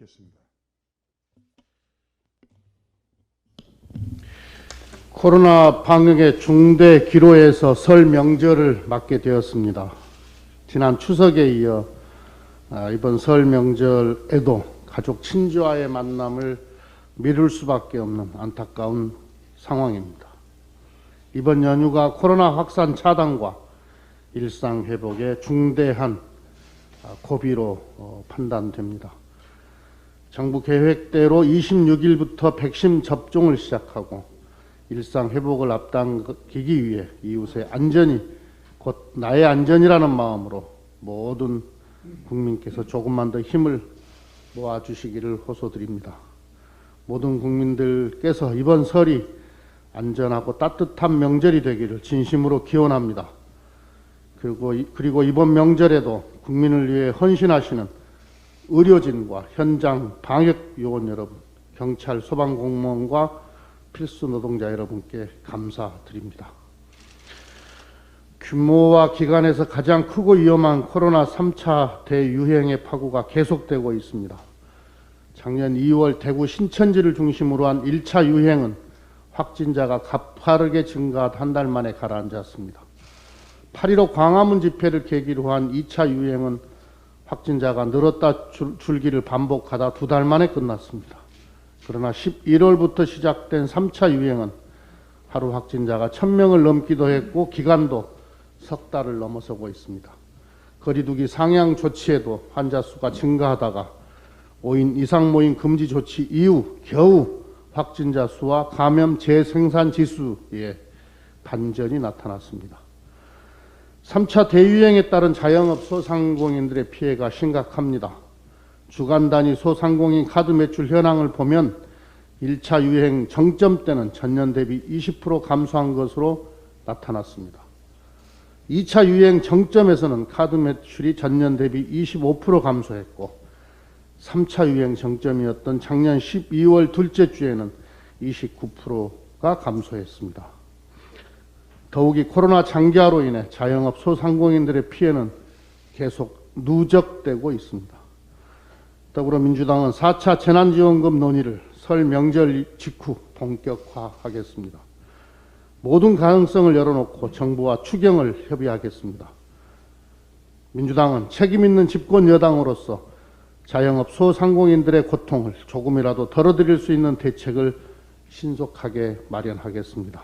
듣겠습니다. 코로나 방역의 중대 기로에서 설 명절을 맞게 되었습니다. 지난 추석에 이어 이번 설 명절에도 가족 친지와의 만남을 미룰 수밖에 없는 안타까운 상황입니다. 이번 연휴가 코로나 확산 차단과 일상 회복의 중대한 고비로 판단됩니다. 정부 계획대로 26일부터 백신 접종을 시작하고 일상 회복을 앞당기기 위해 이웃의 안전이 곧 나의 안전이라는 마음으로 모든 국민께서 조금만 더 힘을 모아주시기를 호소드립니다. 모든 국민들께서 이번 설이 안전하고 따뜻한 명절이 되기를 진심으로 기원합니다. 그리고 이번 명절에도 국민을 위해 헌신하시는 의료진과 현장 방역 요원 여러분, 경찰, 소방공무원과 필수 노동자 여러분께 감사드립니다. 규모와 기간에서 가장 크고 위험한 코로나 3차 대유행의 파고가 계속되고 있습니다. 작년 2월 대구 신천지를 중심으로 한 1차 유행은 확진자가 가파르게 증가한 한 달 만에 가라앉았습니다. 8.15 광화문 집회를 계기로 한 2차 유행은 확진자가 늘었다 줄기를 반복하다 2달 만에 끝났습니다. 그러나 11월부터 시작된 3차 유행은 하루 확진자가 1000명을 넘기도 했고 기간도 석 달을 넘어서고 있습니다. 거리두기 상향 조치에도 환자 수가 증가하다가 5인 이상 모임 금지 조치 이후 겨우 확진자 수와 감염 재생산 지수에 반전이 나타났습니다. 3차 대유행에 따른 자영업 소상공인들의 피해가 심각합니다. 주간 단위 소상공인 카드 매출 현황을 보면 1차 유행 정점 때는 전년 대비 20% 감소한 것으로 나타났습니다. 2차 유행 정점에서는 카드 매출이 전년 대비 25% 감소했고 3차 유행 정점이었던 작년 12월 둘째 주에는 29%가 감소했습니다. 더욱이 코로나 장기화로 인해 자영업 소상공인들의 피해는 계속 누적되고 있습니다. 더불어민주당은 4차 재난지원금 논의를 설 명절 직후 본격화하겠습니다. 모든 가능성을 열어놓고 정부와 추경을 협의하겠습니다. 민주당은 책임있는 집권 여당으로서 자영업 소상공인들의 고통을 조금이라도 덜어드릴 수 있는 대책을 신속하게 마련하겠습니다.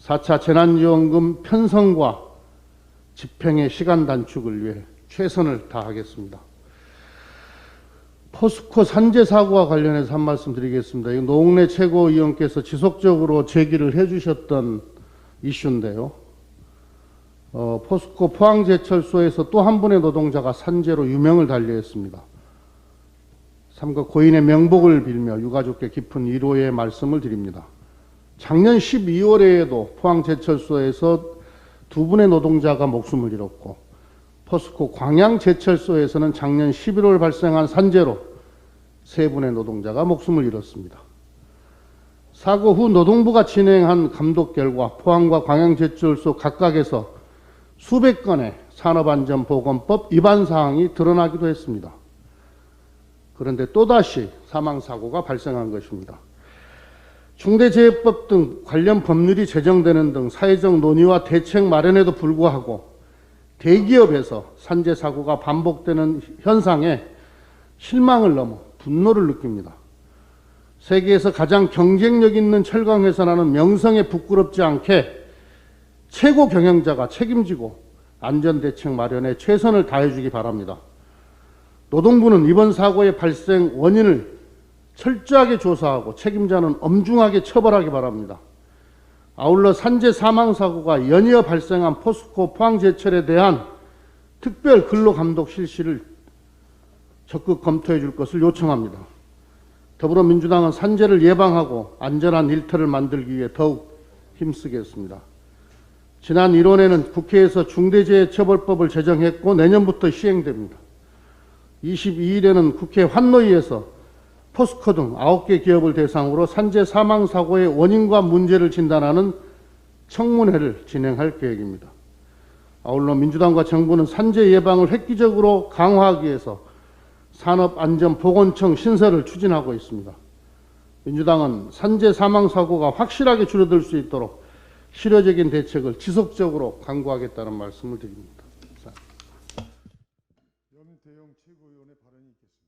4차 재난지원금 편성과 집행의 시간 단축을 위해 최선을 다하겠습니다. 포스코 산재 사고와 관련해서 한 말씀 드리겠습니다. 노웅래 최고위원께서 지속적으로 제기를 해주셨던 이슈인데요. 포스코 포항제철소에서 또 한 분의 노동자가 산재로 유명을 달리했습니다. 삼가 고인의 명복을 빌며 유가족께 깊은 위로의 말씀을 드립니다. 작년 12월에도 포항제철소에서 두 분의 노동자가 목숨을 잃었고 포스코 광양제철소에서는 작년 11월 발생한 산재로 세 분의 노동자가 목숨을 잃었습니다. 사고 후 노동부가 진행한 감독 결과 포항과 광양제철소 각각에서 수백 건의 산업안전보건법 위반 사항이 드러나기도 했습니다. 그런데 또다시 사망사고가 발생한 것입니다. 중대재해법 등 관련 법률이 제정되는 등 사회적 논의와 대책 마련에도 불구하고 대기업에서 산재 사고가 반복되는 현상에 실망을 넘어 분노를 느낍니다. 세계에서 가장 경쟁력 있는 철강회사라는 명성에 부끄럽지 않게 최고 경영자가 책임지고 안전대책 마련에 최선을 다해주기 바랍니다. 노동부는 이번 사고의 발생 원인을 철저하게 조사하고 책임자는 엄중하게 처벌하기 바랍니다. 아울러 산재 사망사고가 연이어 발생한 포스코 포항제철에 대한 특별 근로감독 실시를 적극 검토해 줄 것을 요청합니다. 더불어민주당은 산재를 예방하고 안전한 일터를 만들기 위해 더욱 힘쓰겠습니다. 지난 1월에는 국회에서 중대재해처벌법을 제정했고 내년부터 시행됩니다. 22일에는 국회 환노위에서 포스코 등 9개 기업을 대상으로 산재 사망사고의 원인과 문제를 진단하는 청문회를 진행할 계획입니다. 아울러 민주당과 정부는 산재 예방을 획기적으로 강화하기 위해서 산업안전보건청 신설을 추진하고 있습니다. 민주당은 산재 사망사고가 확실하게 줄어들 수 있도록 실효적인 대책을 지속적으로 강구하겠다는 말씀을 드립니다. 염태영 최고위원의 발언이 있겠습니다.